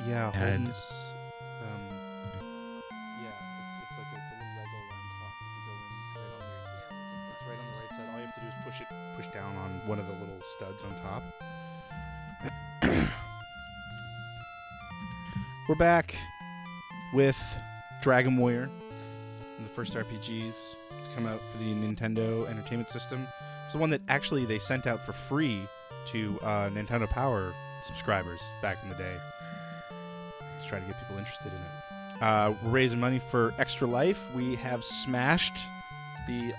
Yeah, had Holden's. Yeah, it's like it's a little Lego around clock. If you go in right on there, it's right on the right side. All you have to do is push down on one of the little studs on top. We're back with Dragon Warrior, the first RPGs to come out for the Nintendo Entertainment System. It's the one that actually they sent out for free to Nintendo Power subscribers back in the day. Let's try to get people interested in it. We're raising money for Extra Life. We have smashed the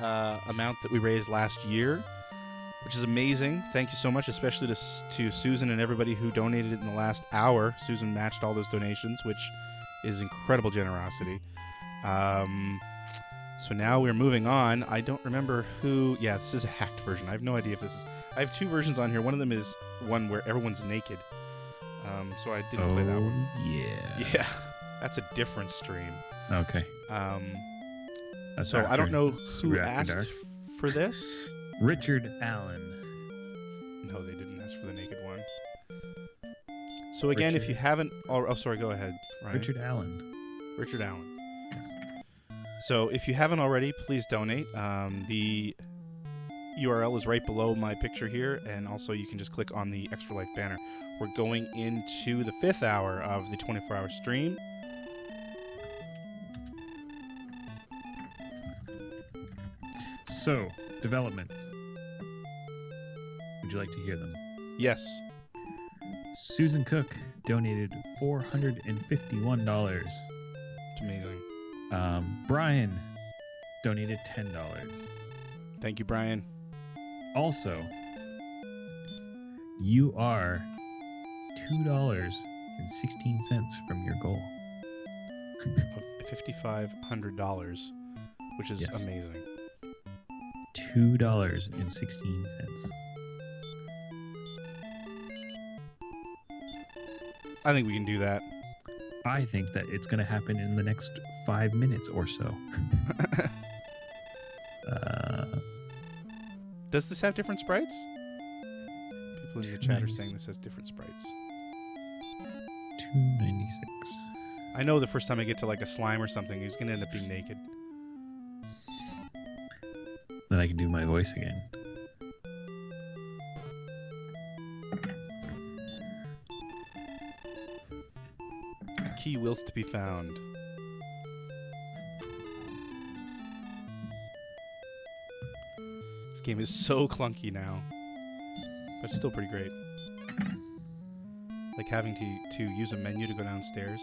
amount that we raised last year, which is amazing. Thank you so much, especially to Susan and everybody who donated in the last hour. Susan matched all those donations, which is incredible generosity. So now we're moving on. I don't remember who... Yeah, this is a hacked version. I have no idea if this is... I have two versions on here. One of them is one where everyone's naked. So I didn't play that one. Yeah. Yeah, that's a different stream. Okay. That's So I don't know who After asked Dark. for this. Richard Allen. No, they didn't ask for the naked one. So again, if you haven't... Oh, sorry, go ahead, Ryan. Richard Allen. Richard Allen. Yes. So if you haven't already, please donate. The URL is right below my picture here, and also you can just click on the Extra Life banner. We're going into the 5th hour of the 24-hour stream. So, developments. Would you like to hear them? Yes. Susan Cook donated $451. It's amazing. Brian donated $10. Thank you, Brian. Also, you are $2.16 from your goal. $5,500, which is Yes. amazing. $2.16. I think we can do that. I think that it's going to happen in the next 5 minutes or so. Does this have different sprites? People in the chat are Nice. saying this has different sprites. $2.96. I know the first time I get to like a slime or something, he's going to end up being naked. Then I can do my voice again. Key wills to be found. This game is so clunky now, but it's still pretty great. Like having to use a menu to go downstairs.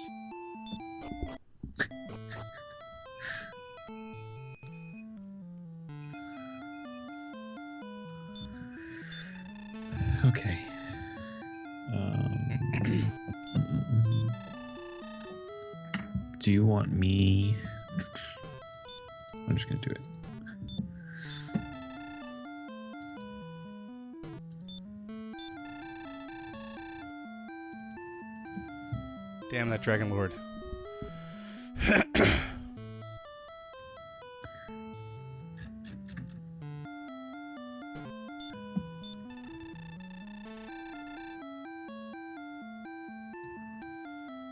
Okay. Do you want me? I'm just gonna do it. Damn that Dragon Lord.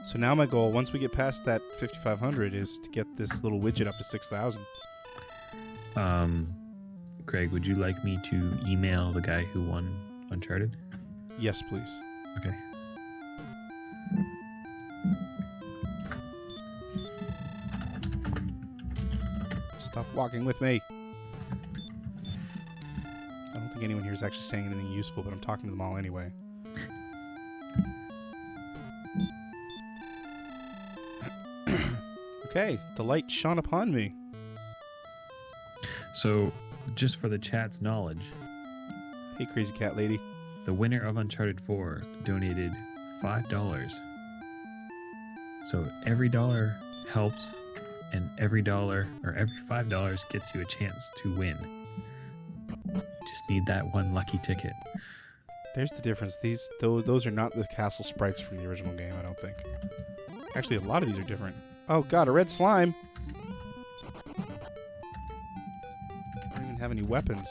So now my goal, once we get past that 5,500, is to get this little widget up to 6,000. Craig, would you like me to email the guy who won Uncharted? Yes, please. Okay. Stop walking with me. I don't think anyone here is actually saying anything useful, but I'm talking to them all anyway. Okay, the light shone upon me. So, just for the chat's knowledge, Hey, crazy cat lady. the winner of Uncharted 4 donated $5. So every dollar helps, and every dollar or every $5 gets you a chance to win. Just need that one lucky ticket. There's the difference. Those are not the castle sprites from the original game, I don't think. Actually, a lot of these are different. Oh god, a red slime! I don't even have any weapons.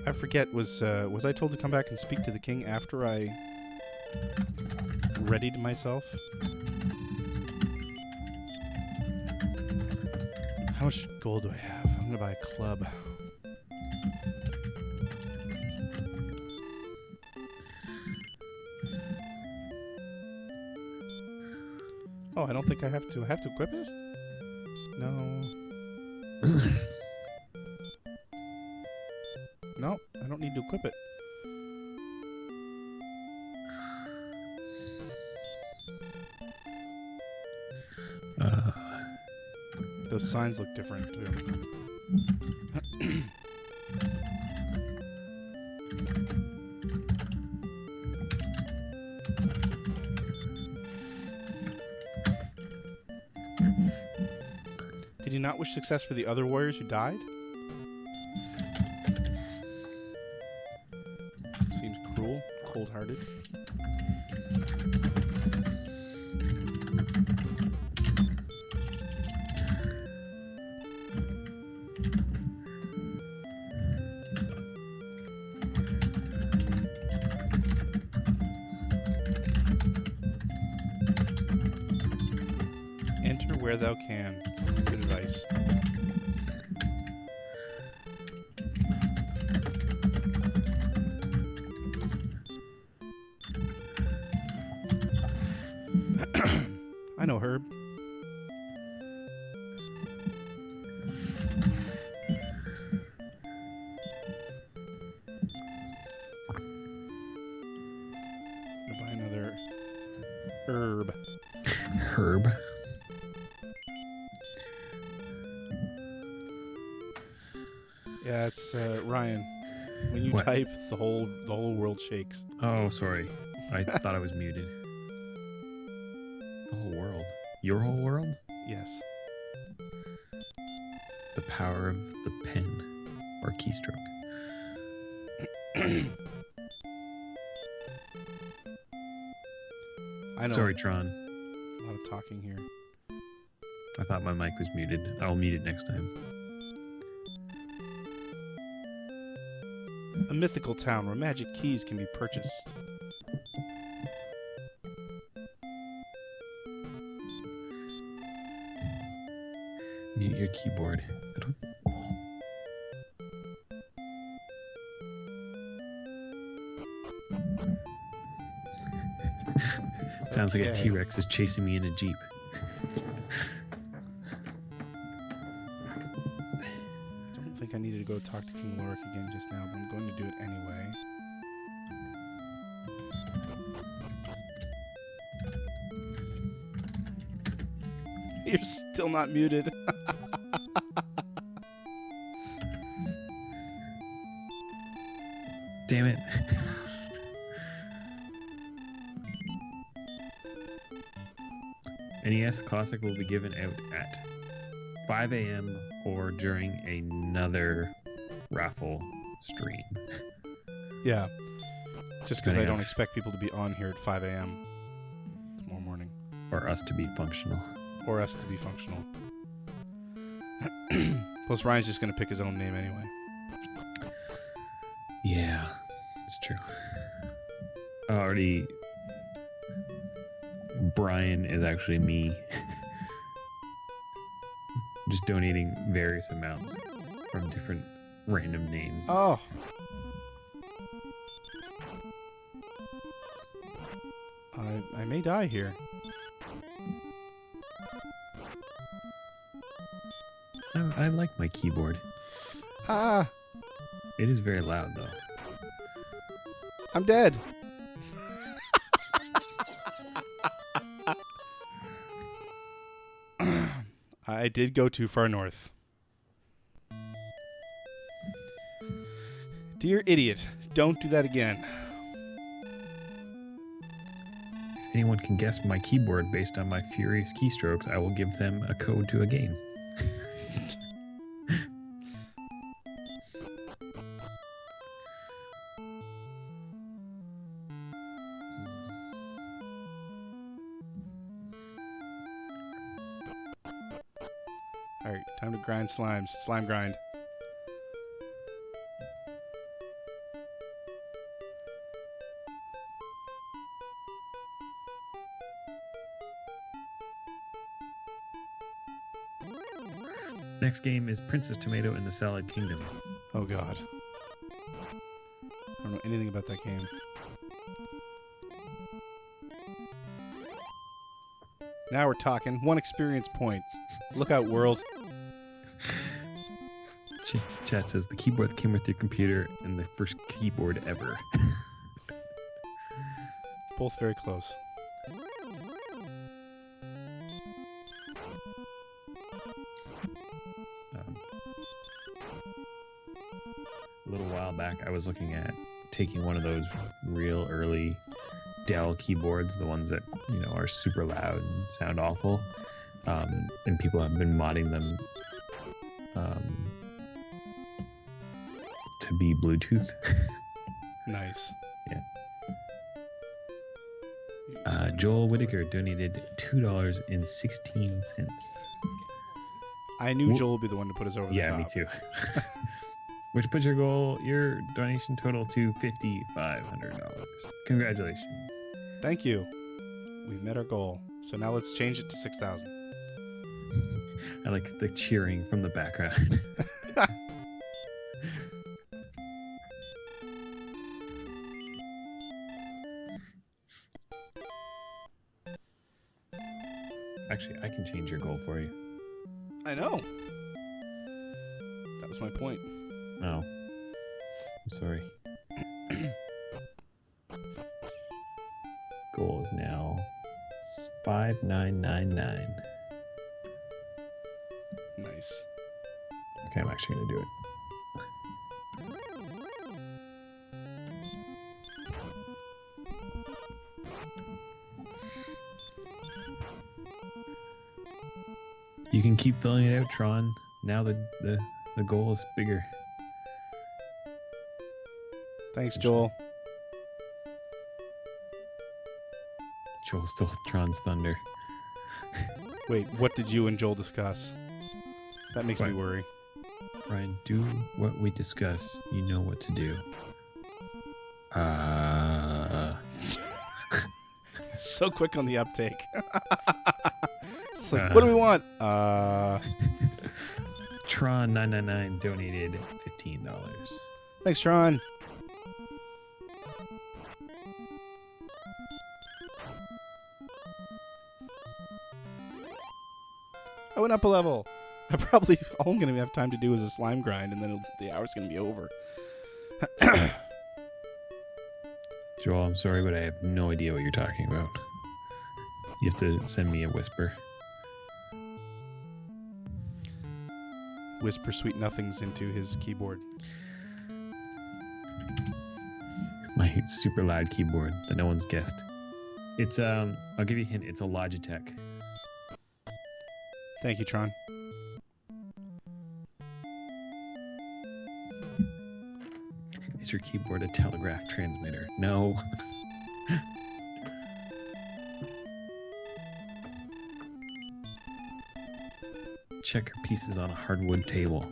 I forget. Was I told to come back and speak to the king after I readied myself? How much gold do I have? I'm gonna buy a club. Oh, I don't think I have to. I have to equip it? No. No, I don't need to equip it. Those signs look different too. Did you not wish success for the other warriors who died? Seems cruel, cold-hearted. Enter where thou can. Good advice. I know Herb. I'll buy another herb. Herb. Yeah, it's Ryan. When you What? type, the whole world shakes. Oh, sorry. I thought I was muted. The whole world. Your whole world? Yes. The power of the pen or keystroke. I know. Sorry, Tron. A lot of talking here. I thought my mic was muted. I'll mute it next time. A mythical town where magic keys can be purchased. Mute your keyboard. I don't... Sounds like a Okay. T-Rex is chasing me in a Jeep. I don't think I needed to go talk to King Lorik again just now, but I'm going to do it anyway. You're still not muted. Damn it. NES Classic will be given out at 5 a.m. or during another raffle stream. Yeah. Just because I Depending don't on- expect people to be on here at 5 a.m. tomorrow morning. Or us to be functional. Or us to be functional. Plus, Ryan's just going to pick his own name anyway. Yeah, it's true. Already, Brian is actually me. Just donating various amounts from different random names. Oh. I may die here. I like my keyboard. Ah, It is very loud, though. I'm dead. I did go too far north. Dear idiot, don't do that again. If anyone can guess my keyboard based on my furious keystrokes, I will give them a code to a game. Alright, time to grind slimes. Slime grind. Next game is Princess Tomato in the Salad Kingdom. Oh God. I don't know anything about that game. Now we're talking. 1 experience point. Look out, world. Chat says the keyboard that came with your computer and the first keyboard ever. Both very close. A little while back, I was looking at taking one of those real early Dell keyboards, the ones that are super loud and sound awful, and people have been modding them to be Bluetooth. Nice. Yeah. Joel Whitaker donated $2.16. I knew Joel would be the one to put us over the top. Yeah, me too. Which puts your donation total to $5,500. Congratulations. Thank you. We've met our goal. So now let's change it to 6,000. I like the cheering from the background. Actually, I can change your goal for you. I know. That was my point. Oh. I'm sorry. Goal is now 5,999. Nice. Okay, I'm actually going to do it. You can keep filling it out, Tron. Now the goal is bigger. Thanks, Joel. Joel stole Tron's thunder. Wait, what did you and Joel discuss? That makes me worry. Ryan, do what we discussed. You know what to do. So quick on the uptake. It's like, what do we want? Tron999 donated $15. Thanks, Tron. I went up a level. All I'm going to have time to do is a slime grind, and then the hour's going to be over. Joel, I'm sorry, but I have no idea what you're talking about. You have to send me a whisper. Whisper sweet nothings into his keyboard. My super loud keyboard that no one's guessed. It's I'll give you a hint. It's a Logitech. Thank you, Tron. Is your keyboard a telegraph transmitter? No. Checker pieces on a hardwood table.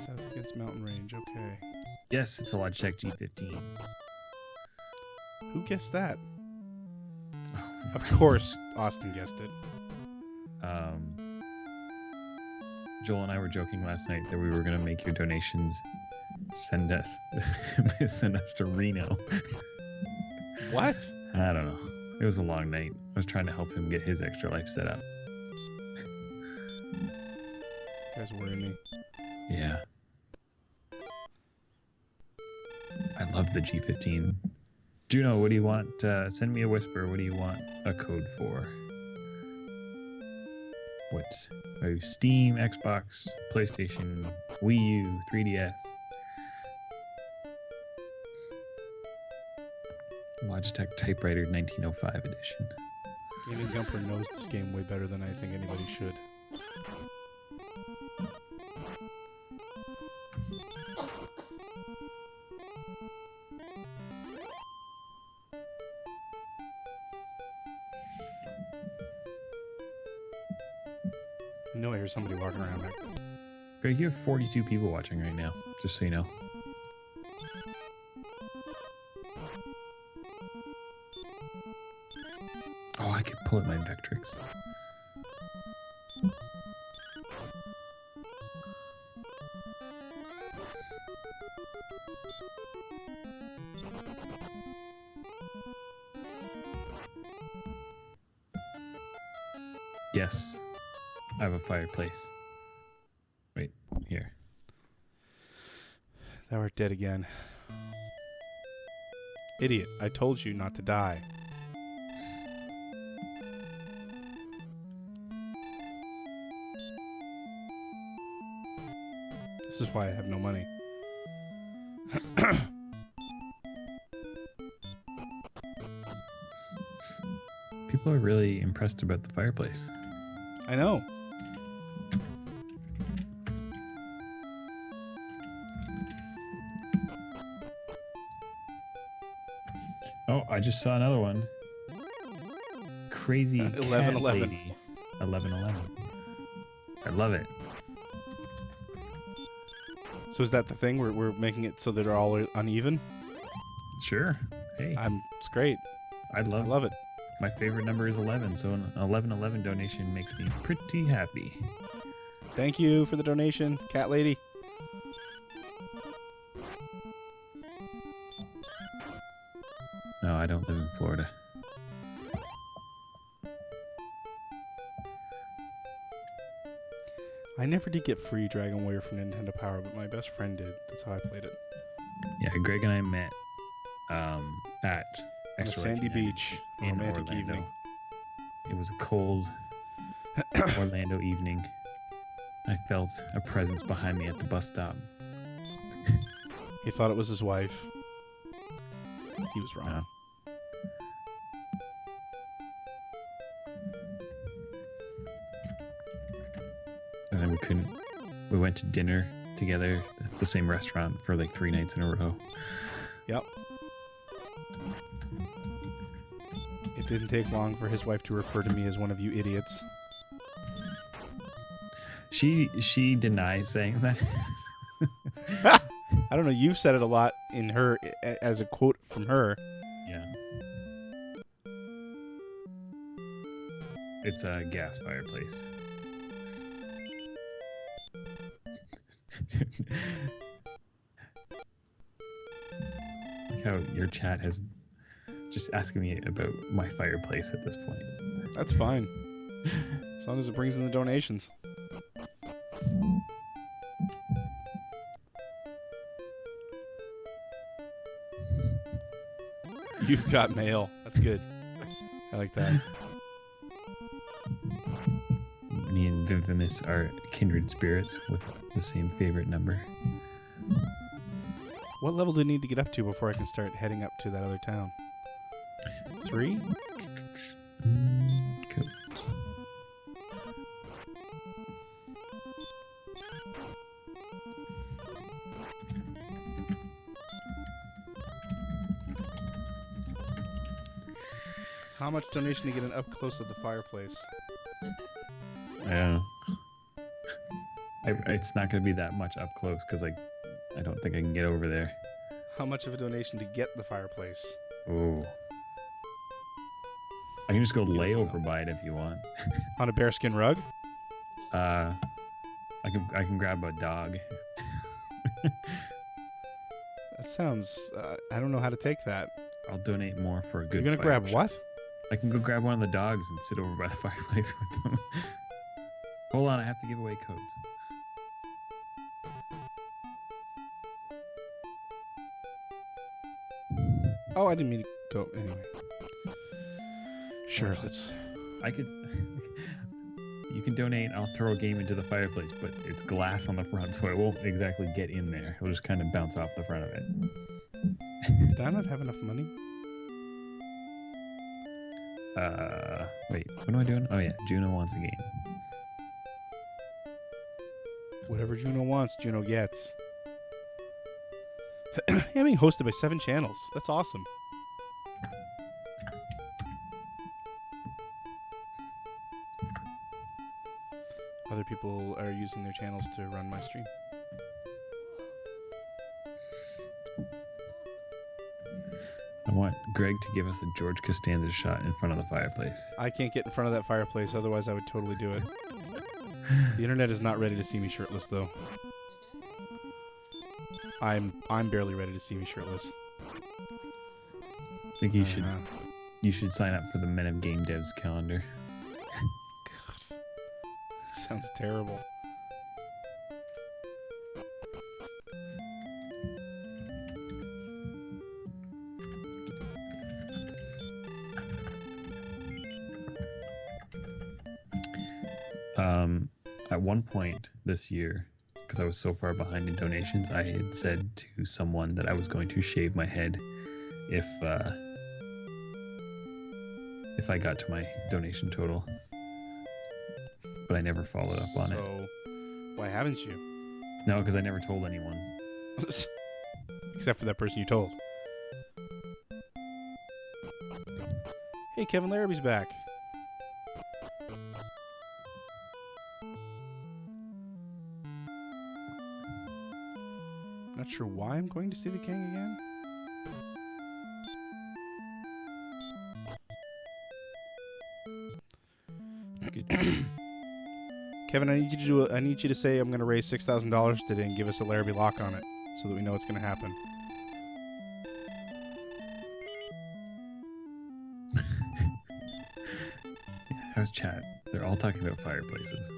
South against mountain range, okay. Yes, it's a Logitech G15. Who guessed that? Of course, Austin guessed it. Joel and I were joking last night that we were going to make your donations send us to Reno. What? I don't know. It was a long night. I was trying to help him get his extra life set up. You guys worry me. Yeah. I love the G15. Juno, what do you want? Send me a whisper. What do you want a code for? What? Oh, Steam, Xbox, PlayStation, Wii U, 3DS. Logitech Typewriter 1905 edition. Gaming Gumper knows this game way better than I think anybody should. I know I hear somebody walking around back there. Greg, you have 42 people watching right now, just so you know. Oh, I could pull out my Vectrix. Yes, I have a fireplace. Wait, here. Thou art dead again. Idiot, I told you not to die. This is why I have no money. People are really impressed about the fireplace. I know. Oh, I just saw another one. Crazy 11-11. lady. 11-11. I love it. So is that the thing? We're making it so that they're all uneven? Sure. Hey, It's great. I I love it. My favorite number is 11, so an 11-11 donation makes me pretty happy. Thank you for the donation, cat lady. No, I don't live in Florida. I never did get free Dragon Warrior from Nintendo Power, but my best friend did. That's how I played it. Yeah, Greg and I met at On a Extra sandy Life United beach, in romantic Orlando. evening. It was a cold Orlando evening. I felt a presence behind me at the bus stop. He thought it was his wife. He was wrong. No. And then we went to dinner together at the same restaurant for like 3 nights in a row. Yep. It didn't take long for his wife to refer to me as one of you idiots. She denies saying that. I don't know. You've said it a lot in her as a quote from her. Yeah. It's a gas fireplace. Like how your chat has just asking me about my fireplace at this point. That's fine. As long as it brings in the donations. You've got mail. That's good. I like that. Me and Vivimus are kindred spirits with the same favorite number. What level do I need to get up to before I can start heading up to that other town? 3? Cool. How much donation to get an up close of the fireplace? Yeah. It's not going to be that much up close because I don't think I can get over there. How much of a donation to get the fireplace? Ooh. I can just go Yes, lay I over know. by it if you want. On a bearskin rug? I can grab a dog. That sounds... I don't know how to take that. I'll donate more for a good. You're going to grab fire. what? I can go grab one of the dogs and sit over by the fireplace with them. Hold on, I have to give away codes. Oh, I didn't mean to go. Anyway. Sure, let's... I could. You can donate. I'll throw a game into the fireplace, but it's glass on the front, so it won't exactly get in there. It'll just kind of bounce off the front of it. Did I not have enough money? Wait, what am I doing? Oh yeah, Juno wants a game. Whatever Juno wants, Juno gets. I'm being hosted by 7 channels. That's awesome. Other people are using their channels to run my stream. I want Greg to give us a George Costanza shot in front of the fireplace. I can't get in front of that fireplace, otherwise I would totally do it. The internet is not ready to see me shirtless, though. I'm barely ready to see me shirtless. I think you should sign up for the Men of Game Devs calendar. God, that sounds terrible. At one point this year, because I was so far behind in donations, I had said to someone that I was going to shave my head if I got to my donation total, but I never followed up on it. So, why haven't you? No, because I never told anyone. Except for that person you told. Hey, Kevin Larraby's back. Not sure why I'm going to see the king again. Kevin, I need you to say I'm going to raise $6,000 today and give us a Larrabee lock on it, so that we know what's going to happen. How's chat? They're all talking about fireplaces.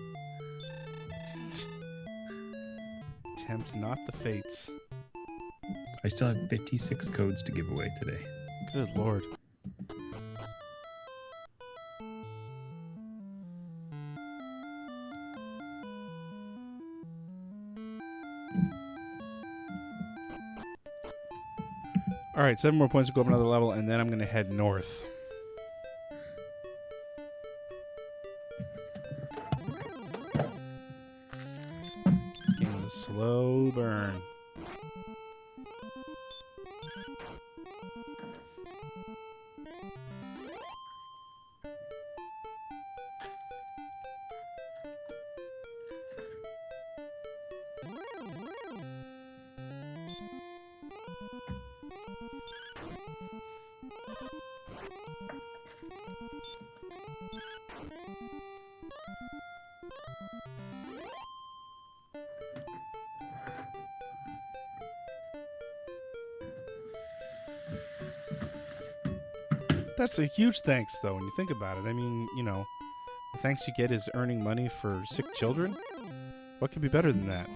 Tempt not the fates. I still have 56 codes to give away today. Good Lord. All right, 7 more points to go up another level, and then I'm going to head north. This game is a slow burn. That's a huge thanks, though, when you think about it. I mean, you know, the thanks you get is earning money for sick children. What could be better than that?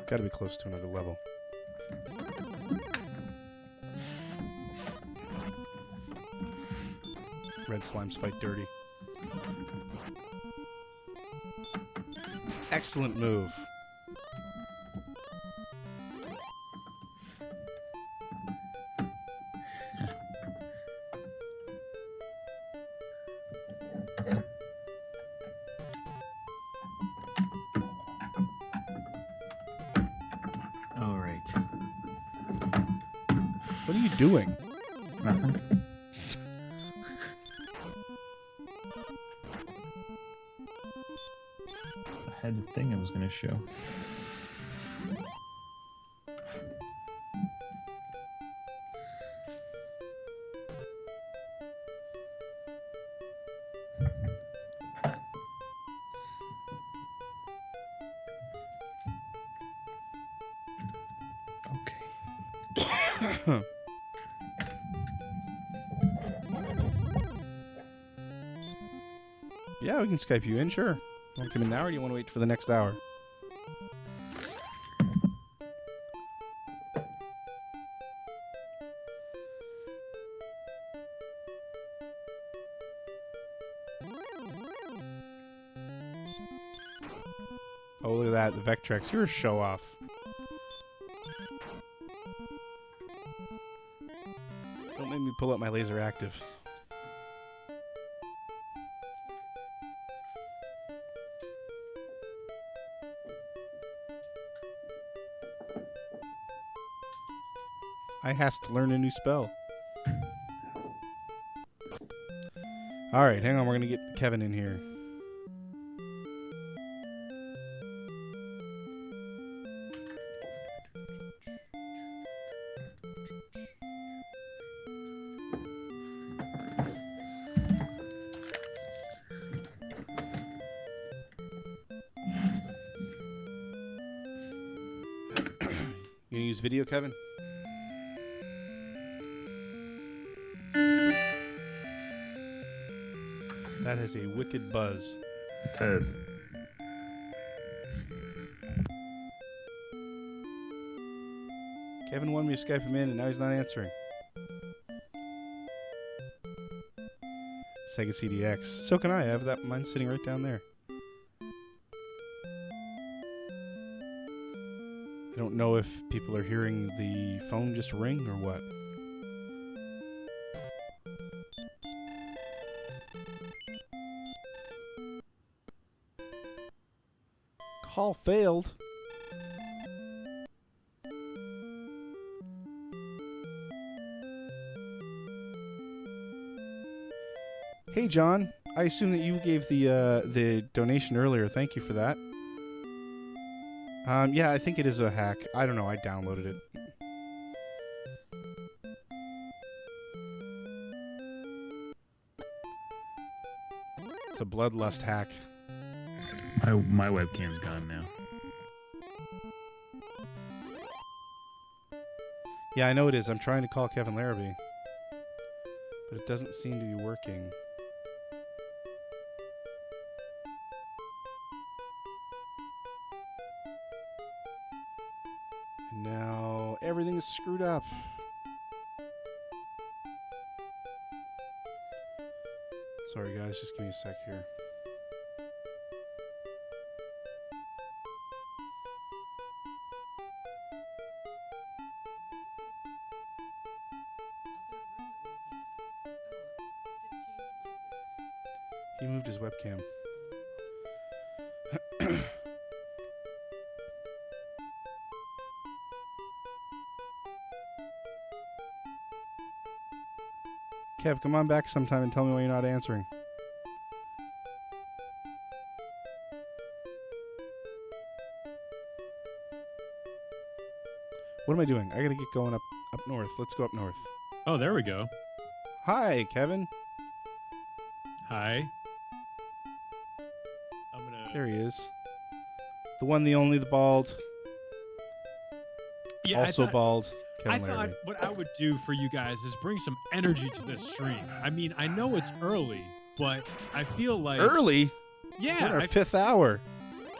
Gotta be close to another level. Red slimes fight dirty. Excellent move. All right. What are you doing? Nothing. I had a thing I was going to show. Okay. Yeah, we can Skype you in, sure. You want to come in now, or do you want to wait for the next hour? Oh, look at that, the Vectrex. You're a show-off. Don't make me pull out my laser active. I has to learn a new spell. All right, hang on. We're gonna get Kevin in here. You gonna use video, Kevin? That has a wicked buzz. It does. Kevin wanted me to Skype him in, and now he's not answering. Sega CDX. So can I. I have that. Mine's sitting right down there. I don't know if people are hearing the phone just ring or what. Call failed. Hey John, I assume that you gave the donation earlier. Thank you for that. Yeah, I think it is a hack. I don't know. I downloaded it. It's a bloodlust hack. My webcam's gone now. Yeah, I know it is. I'm trying to call Kevin Larrabee, but it doesn't seem to be working. And now everything is screwed up. Sorry guys, just give me a sec here. He moved his webcam. Kev, come on back sometime and tell me why you're not answering. What am I doing? I gotta get going up north. Let's go up north. Oh, there we go. Hi, Kevin. Hi. I'm gonna. There he is. The one, the only, the bald. Yeah, Also bald. I Kevin thought Larrabee. what I would do for you guys is bring some energy to this stream. I mean, I know it's early, but I feel like Early? yeah, We're in our fifth hour.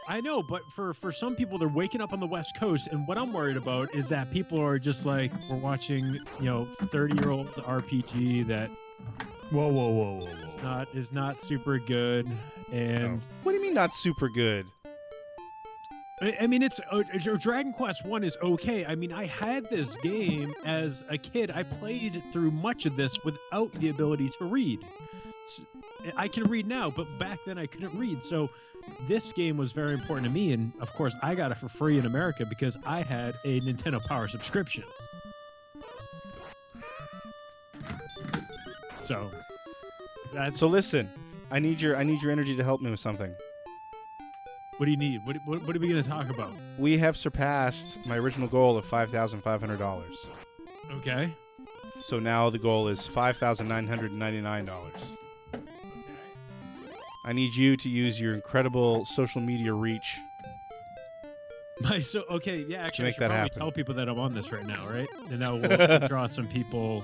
I know, but for some people, they're waking up on the West Coast, and what I'm worried about is that people are just like, we're watching, 30-year-old RPG that Whoa. is not super good, and What do you mean not super good? I mean, it's Dragon Quest 1 is okay. I mean, I had this game as a kid. I played through much of this without the ability to read. I can read now, but back then I couldn't read. So this game was very important to me, and of course I got it for free in America because I had a Nintendo Power subscription. So that's So listen, I need your energy to help me with something. what do you need? What are we going to talk about? We have surpassed my original goal of $5,500. Okay. So now the goal is $5,999. I need you to use your incredible social media reach. Okay, yeah, actually, I make should that probably happen. tell people that I'm on this right now, right? And that will draw some people.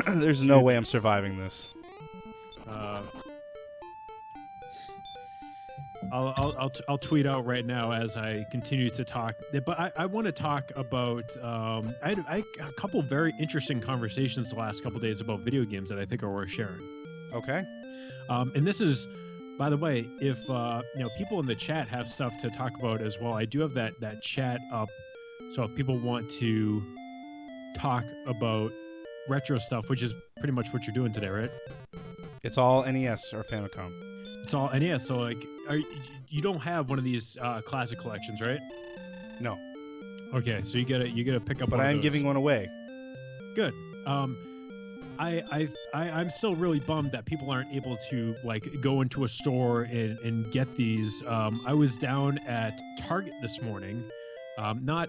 There's no way I'm surviving this. I'll tweet out right now as I continue to talk. But I want to talk about. I had a couple very interesting conversations the last couple days about video games that I think are worth sharing. Okay. And this is, by the way, if people in the chat have stuff to talk about as well, I do have that chat up. So if people want to talk about retro stuff, which is pretty much what you're doing today, right? It's all NES or Famicom. It's all NES. So like, you don't have one of these classic collections, right? No. Okay, so you gotta pick up. But one I of am those. giving one away. Good. I'm still really bummed that people aren't able to like go into a store and get these. I was down at Target this morning, I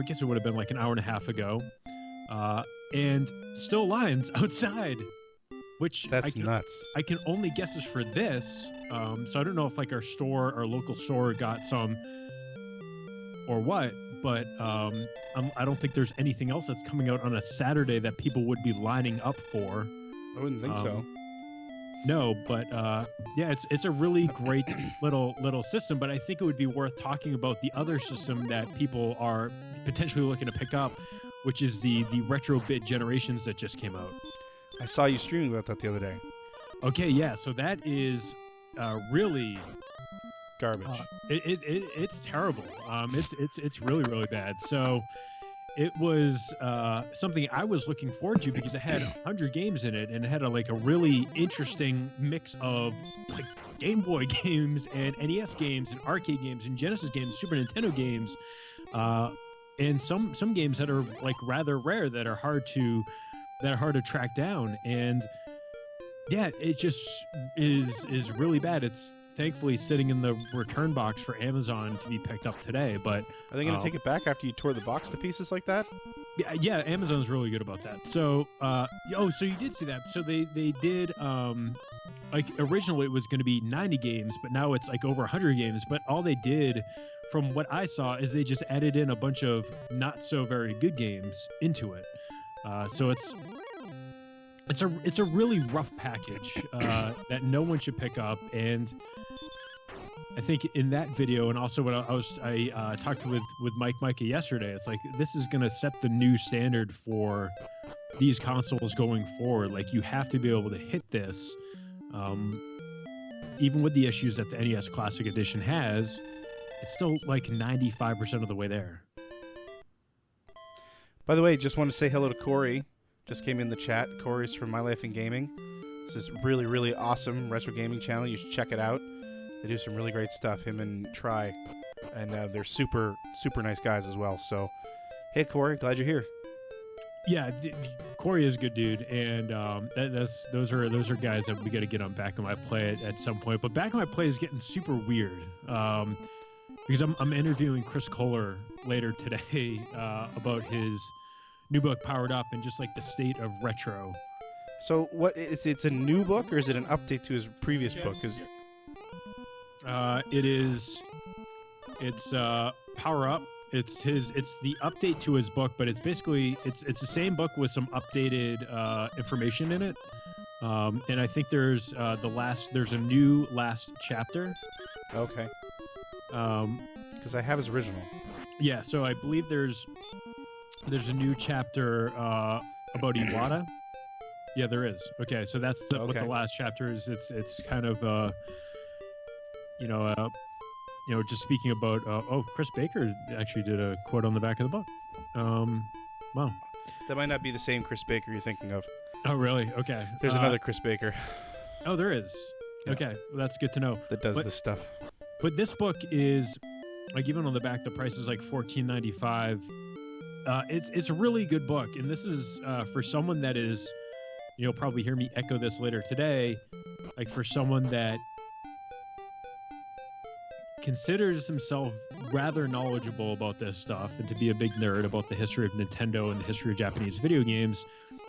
guess it would have been like an hour and a half ago, and still lines outside, which That's nuts. I can only guess is for this. So I don't know if like our local store got some or what, but I don't think there's anything else that's coming out on a Saturday that people would be lining up for. I wouldn't think so. No, but yeah, it's a really great little system. But I think it would be worth talking about the other system that people are potentially looking to pick up, which is the Retrobit Generations that just came out. I saw you streaming about that the other day. Okay, yeah. So that is really Garbage. it's terrible. It's really bad. So it was something I was looking forward to because it had 100 games in it, and it had a really interesting mix of like Game Boy games and NES games and arcade games and Genesis games, Super Nintendo games, and some games that are like rather rare that are hard to track down. And yeah, it just is really bad. It's thankfully sitting in the return box for Amazon to be picked up today. But Are they going to take it back after you tore the box to pieces like that? yeah, Amazon's really good about that. So so you did see that. So they did like originally it was going to be 90 games, but now it's like over 100 games. But all they did, from what I saw, is they just added in a bunch of not so very good games into it. So it's a really rough package that no one should pick up. And I think in that video, and also when I talked with Mike Micah yesterday, it's like this is going to set the new standard for these consoles going forward. Like you have to be able to hit this, even with the issues that the NES Classic Edition has. It's still like 95% of the way there. By the way, just want to say hello to Corey. Just came in the chat. Corey's from My Life in Gaming. This is really, really awesome retro gaming channel. You should check it out. They do some really great stuff, him and Try. And they're super, super nice guys as well. So, hey, Corey, glad you're here. Yeah, Corey is a good dude, and those are guys that we got to get on Back on My Play at some point. But Back on My Play is getting super weird because I'm interviewing Chris Kohler later today about his new book Powered Up and just like the state of retro. So, what? It's a new book, or is it an update to his previous book? Because it's Power Up. It's the update to his book, but it's basically it's the same book with some updated information in it. And I think there's a new last chapter. Okay. Because I have his original. Yeah, so I believe there's a new chapter about Iwata. Yeah, there is. Okay, so that's what the last chapter is. It's kind of just speaking about Chris Baker actually did a quote on the back of the book. Wow. That might not be the same Chris Baker you're thinking of. Oh, really? Okay. There's another Chris Baker. Oh, there is. Yeah. Okay, well, that's good to know. That does this stuff. But this book is like, even on the back, the price is like $14.95. It's a really good book, and this is for someone that is, you'll probably hear me echo this later today, like for someone that considers himself rather knowledgeable about this stuff and to be a big nerd about the history of Nintendo and the history of Japanese video games.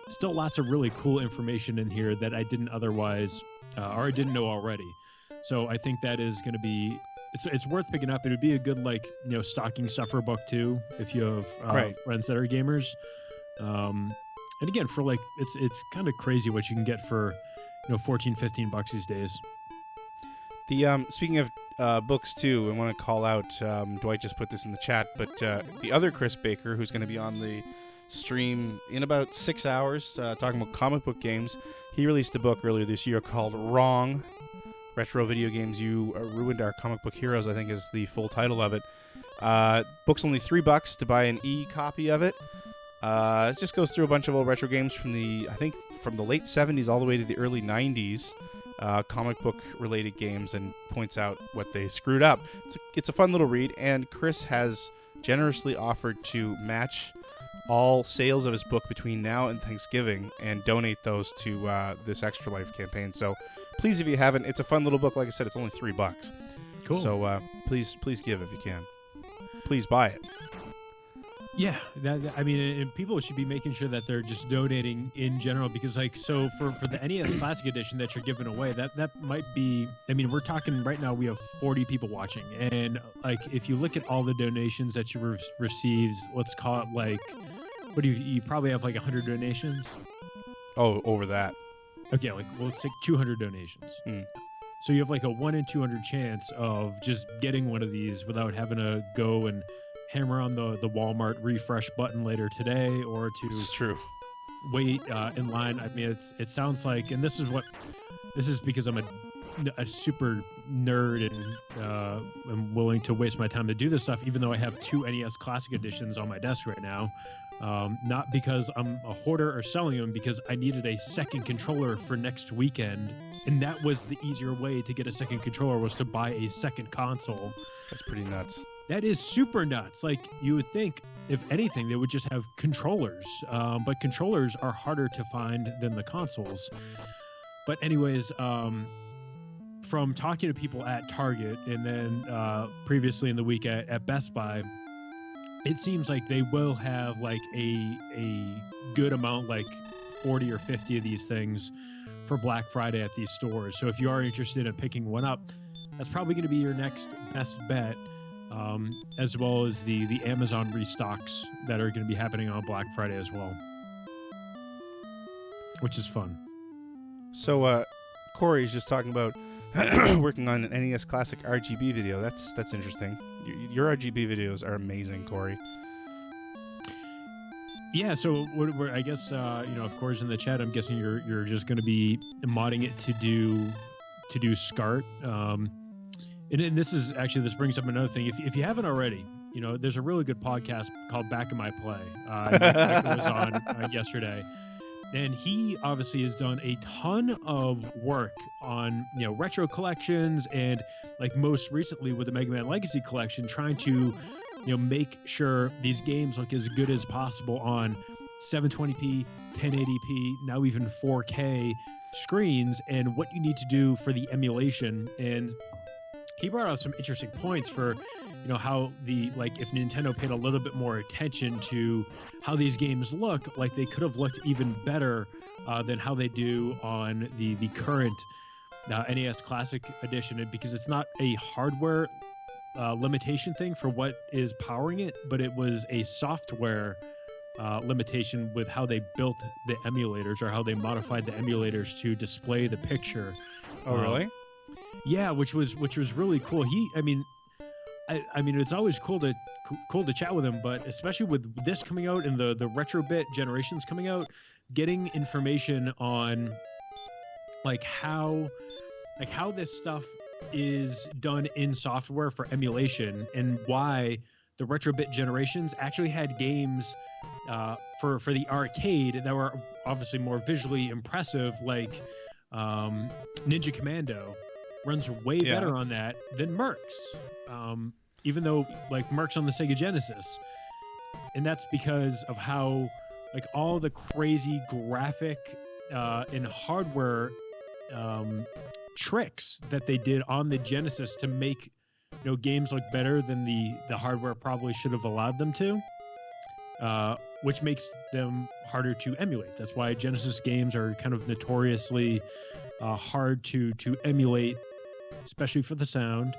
Still lots of really cool information in here that I didn't otherwise or I didn't know already. So I think that is going to be it's worth picking up. It would be a good stocking stuffer book too if you have friends that are gamers. And again, for it's kind of crazy what you can get for $14-15 these days. The speaking of books too, I want to call out. Dwight just put this in the chat, but the other Chris Baker, who's going to be on the stream in about 6 hours, talking about comic book games. He released a book earlier this year called Wrong: Retro Video Games You Ruined Our Comic Book Heroes, I think is the full title of it. Book's only $3 to buy an e-copy of it. It just goes through a bunch of old retro games from the late 70s all the way to the early 90s. Comic book related games, and points out what they screwed up. It's a fun little read, and Chris has generously offered to match all sales of his book between now and Thanksgiving and donate those to this Extra Life campaign. So please, if you haven't, it's a fun little book. Like I said, it's only $3. Cool. So please give if you can. Please buy it. Yeah, I mean, and people should be making sure that they're just donating in general, because like, so for the NES Classic Edition that you're giving away, that might be, I mean, we're talking right now, we have 40 people watching, and like, if you look at all the donations that you received, let's call it like, what do you probably have like 100 donations? Oh, over that. Okay, like, well, let's take 200 donations. So you have like a 1 in 200 chance of just getting one of these without having to go and hammer on the Walmart refresh button later today, or to It's true. wait in line. I mean, it sounds like, and this is because I'm a super nerd and I'm willing to waste my time to do this stuff, even though I have 2 NES Classic Editions on my desk right now. Not because I'm a hoarder or selling them, because I needed a second controller for next weekend, and that was the easier way to get a second controller, was to buy a second console. That's pretty nuts. That is super nuts. Like, you would think, if anything, they would just have controllers, but controllers are harder to find than the consoles. But anyways, from talking to people at Target, and then previously in the week at Best Buy, it seems like they will have like a good amount, like 40 or 50 of these things for Black Friday at these stores. So if you are interested in picking one up, that's probably going to be your next best bet. As well as the Amazon restocks that are going to be happening on Black Friday as well, which is fun. So Corey's just talking about working on an NES Classic RGB video. That's interesting. Your RGB videos are amazing, Corey. Yeah, so I guess of course in the chat, I'm guessing you're just going to be modding it to do SCART. And this brings up another thing. If you haven't already, there's a really good podcast called Back in My Play. Mike was on yesterday, and he obviously has done a ton of work on retro collections, and like most recently with the Mega Man Legacy Collection, trying to make sure these games look as good as possible on 720p, 1080p, now even 4K screens, and what you need to do for the emulation. And he brought out some interesting points for, how if Nintendo paid a little bit more attention to how these games look, like they could have looked even better than how they do on the current NES Classic Edition, because it's not a hardware limitation thing for what is powering it, but it was a software limitation with how they built the emulators, or how they modified the emulators to display the picture. Oh, really? Yeah, which was really cool. I mean, it's always cool to chat with him, but especially with this coming out and the Retrobit generations coming out, getting information on how this stuff is done in software for emulation, and why the Retrobit generations actually had games for the arcade that were obviously more visually impressive, like Ninja Commando runs way better on that than Mercs, even though Mercs on the Sega Genesis. And that's because of how all the crazy graphic and hardware tricks that they did on the Genesis to make games look better than the hardware probably should have allowed them to, which makes them harder to emulate. That's why Genesis games are kind of notoriously hard to emulate, especially for the sound.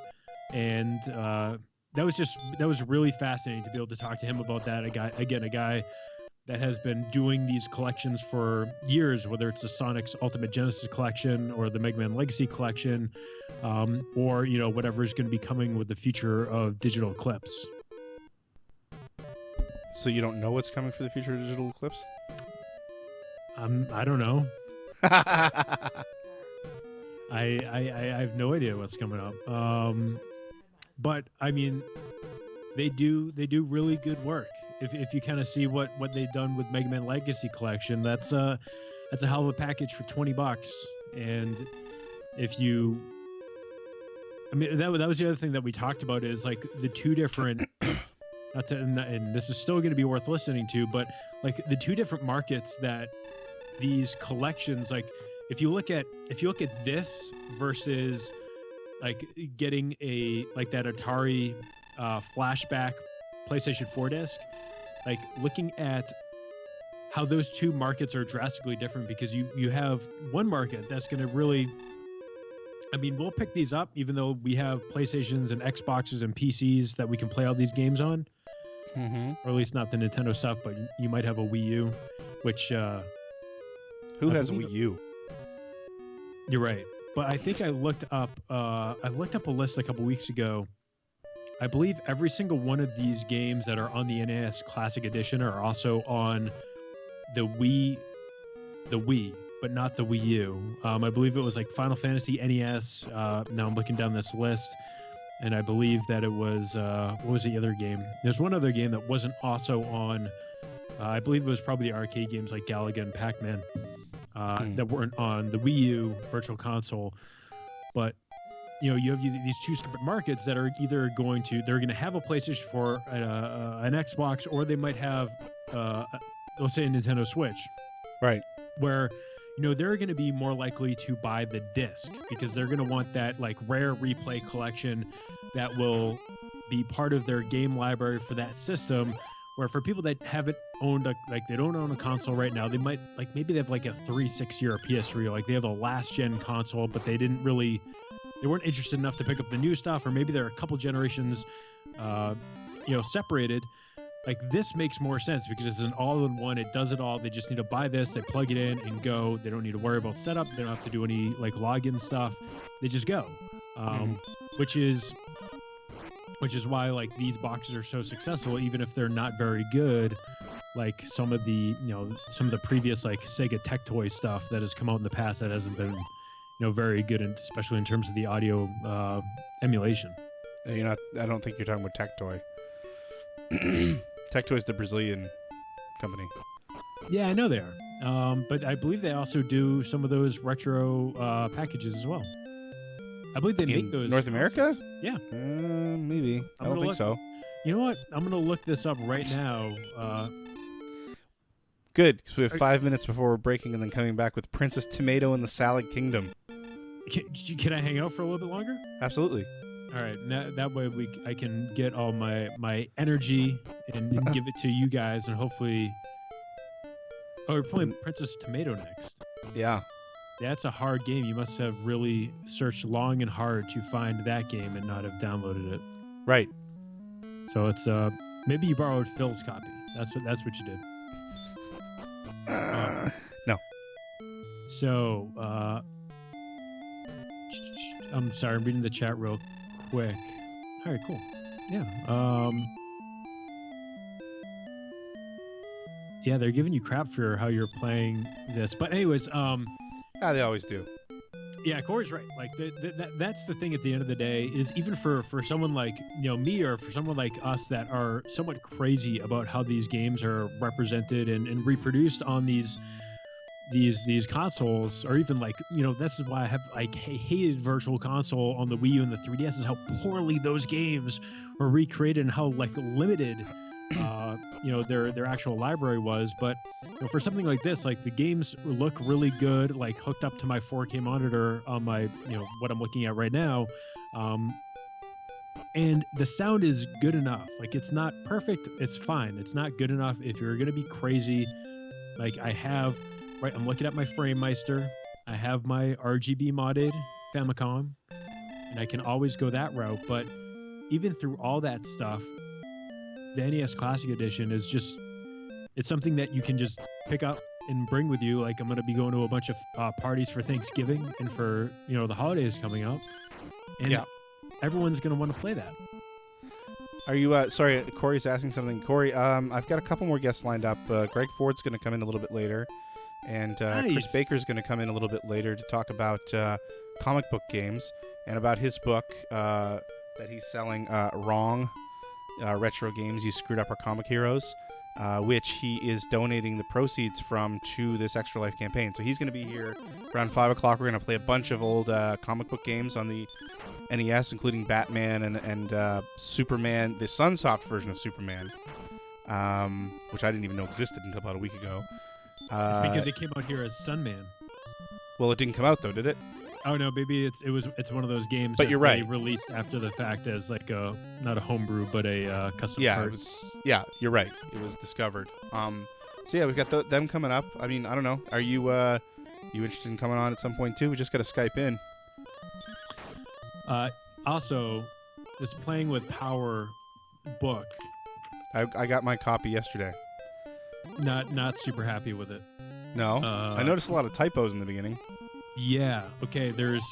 And that was really fascinating to be able to talk to him about that. A guy that has been doing these collections for years, whether it's the Sonic's Ultimate Genesis Collection or the Mega Man Legacy Collection, or whatever is going to be coming with the future of Digital Eclipse. So you don't know what's coming for the future of Digital Eclipse? I don't know. I have no idea what's coming up. But I mean, they do really good work. If you kind of see what they've done with Mega Man Legacy Collection, that's a hell of a package for $20. And if you, that was the other thing that we talked about, is the two different not to, and this is still going to be worth listening to, but like the two different markets that these collections, like if you look at this versus like getting a like that Atari flashback PlayStation 4 disc, like looking at how those two markets are drastically different, because you have one market that's going to really, I mean, we'll pick these up even though we have PlayStations and Xboxes and PCs that we can play all these games on, or at least not the Nintendo stuff, but you might have a Wii U, which Who has a Wii U? You're right, but I think I looked up a list a couple weeks ago. I believe every single one of these games that are on the NES Classic Edition are also on the Wii, but not the Wii U. I believe it was like Final Fantasy NES. Now I'm looking down this list, and I believe that it was what was the other game? There's one other game that wasn't also on. I believe it was probably the arcade games like Galaga and Pac-Man that weren't on the Wii U Virtual Console. But you know, you have these two separate markets that are either going to have a PlayStation 4, an Xbox, or they might have let's say a Nintendo Switch, right? Where, you know, they're going to be more likely to buy the disc because they're going to want that like rare replay collection that will be part of their game library for that system. Where for people that haven't owned they don't own a console right now, they might like maybe they have like a 360 or a PS3, like they have a last gen console, but they weren't interested enough to pick up the new stuff, or maybe they're a couple generations, separated. Like this makes more sense because it's an all-in-one. It does it all. They just need to buy this. They plug it in and go. They don't need to worry about setup. They don't have to do any like login stuff. They just go, which is why like these boxes are so successful, even if they're not very good. Like some of the previous like Sega Tech Toy stuff that has come out in the past that hasn't been, very good, and especially in terms of the audio emulation. I don't think you're talking about Tech Toy. Tech Toy is the Brazilian company. Yeah, I know they are. But I believe they also do some of those retro packages as well. I believe they make those. North America? Yeah. Maybe. I don't think so. You know what? I'm going to look this up right now. Good, because we have 5 minutes before we're breaking and then coming back with Princess Tomato and the Salad Kingdom. Can I hang out for a little bit longer? Absolutely. All right, that way I can get all my energy and give it to you guys, and hopefully. Oh, we're playing Princess Tomato next. Yeah. That's a hard game. You must have really searched long and hard to find that game and not have downloaded it. Right. So it's maybe you borrowed Phil's copy. That's what you did. No. So I'm sorry, I'm reading the chat real quick. All right, cool. Yeah. Yeah, they're giving you crap for how you're playing this, but anyways, yeah, they always do. Yeah, Corey's right. Like that's the thing at the end of the day is even for someone like me, or for someone like us that are somewhat crazy about how these games are represented and reproduced on these consoles, or even like this is why I have like hated Virtual Console on the Wii U and the 3DS, is how poorly those games were recreated and how like limited their actual library was. But for something like this, like the games look really good, like hooked up to my 4K monitor on my what I'm looking at right now, and the sound is good enough. Like it's not perfect, it's fine, it's not good enough if you're gonna be crazy. Like I'm looking at my FrameMeister, I have my RGB modded Famicom, and I can always go that route. But even through all that stuff, the NES Classic Edition is just, it's something that you can just pick up and bring with you. Like I'm going to be going to a bunch of parties for Thanksgiving and for, the holidays coming up. And everyone's going to want to play that. Are you, sorry, Corey's asking something. Corey, I've got a couple more guests lined up. Greg Ford's going to come in a little bit later. And nice. Chris Baker's going to come in a little bit later to talk about comic book games and about his book that he's selling, Wrong. Retro Games You Screwed Up Our Comic Heroes, which he is donating the proceeds from to this Extra Life campaign. So he's going to be here around 5 o'clock. We're going to play a bunch of old comic book games on the NES, including Batman and Superman, the Sunsoft version of Superman, which I didn't even know existed until about a week ago. It's because it came out here as Sunman. Well, it didn't come out though, did it? Oh no, maybe it's one of those games But that you're they right. released after the fact as like a not a homebrew but a custom Yeah, part. it was. Yeah, you're right. It was discovered. So yeah, we've got them coming up. I mean, I don't know. Are you interested in coming on at some point too? We just got to Skype in. Also, this Playing with Power book, I got my copy yesterday. not super happy with it. No, I noticed a lot of typos in the beginning. Yeah. Okay. There's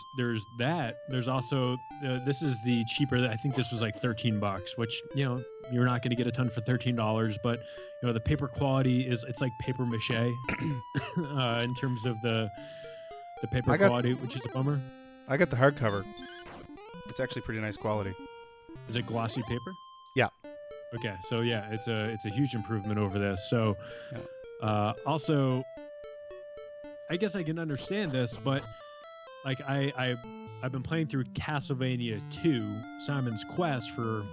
that. There's also this is the cheaper. I think this was like $13, which you're not going to get a ton for $13. But the paper quality it's like paper mache in terms of the paper quality, which is a bummer. I got the hardcover. It's actually pretty nice quality. Is it glossy paper? Yeah. Okay. So yeah, it's a huge improvement over this. So also. I guess I can understand this, but like I've been playing through Castlevania 2, Simon's Quest, for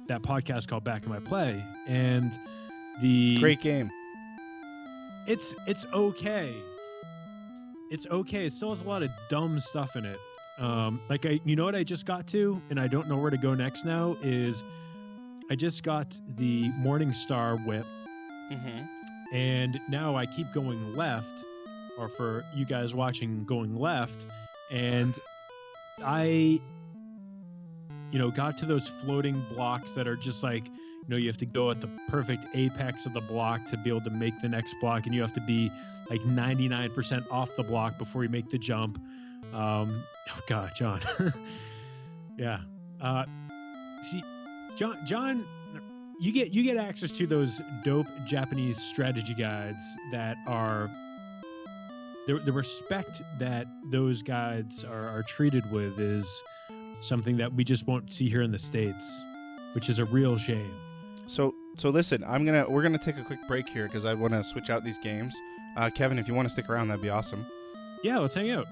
that podcast called Back in My Play, and the Great game. It's okay. It's okay. It still has a lot of dumb stuff in it. What I just got to, and I don't know where to go next now, is I just got the Morningstar whip, and now I keep going left. Or for you guys watching, going left, and I, got to those floating blocks that are just like, you have to go at the perfect apex of the block to be able to make the next block, and you have to be like 99% off the block before you make the jump. Oh God, John. Yeah. See, John, you get access to those dope Japanese strategy guides that are. The respect that those guides are treated with is something that we just won't see here in the States, which is a real shame. So listen, we're gonna take a quick break here because I want to switch out these games. Kevin, if you want to stick around, that'd be awesome. Yeah, let's hang out.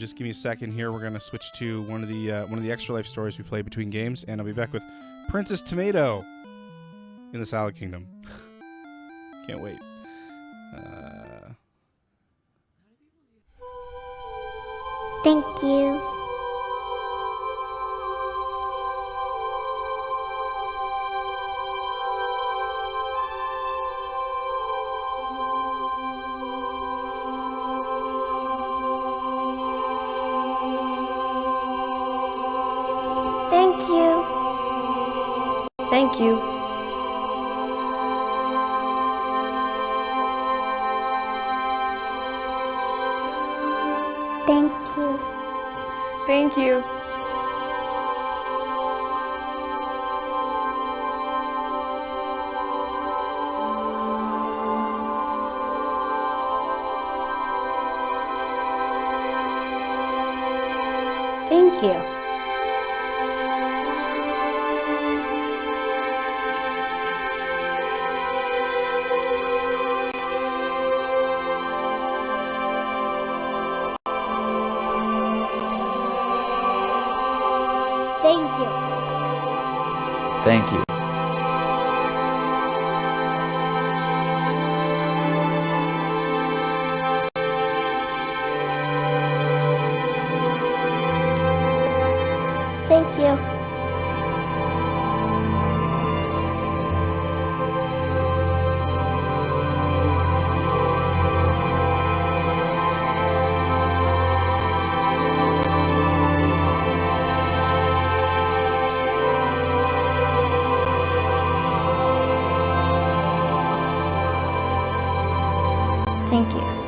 Just give me a second here. We're gonna switch to one of the Extra Life stories we play between games, and I'll be back with Princess Tomato in the Salad Kingdom. Can't wait. Thank you. Thank you. Thank you. Thank you. Thank you. Thank you. Thank you. Thank you. Thank you. Thank you.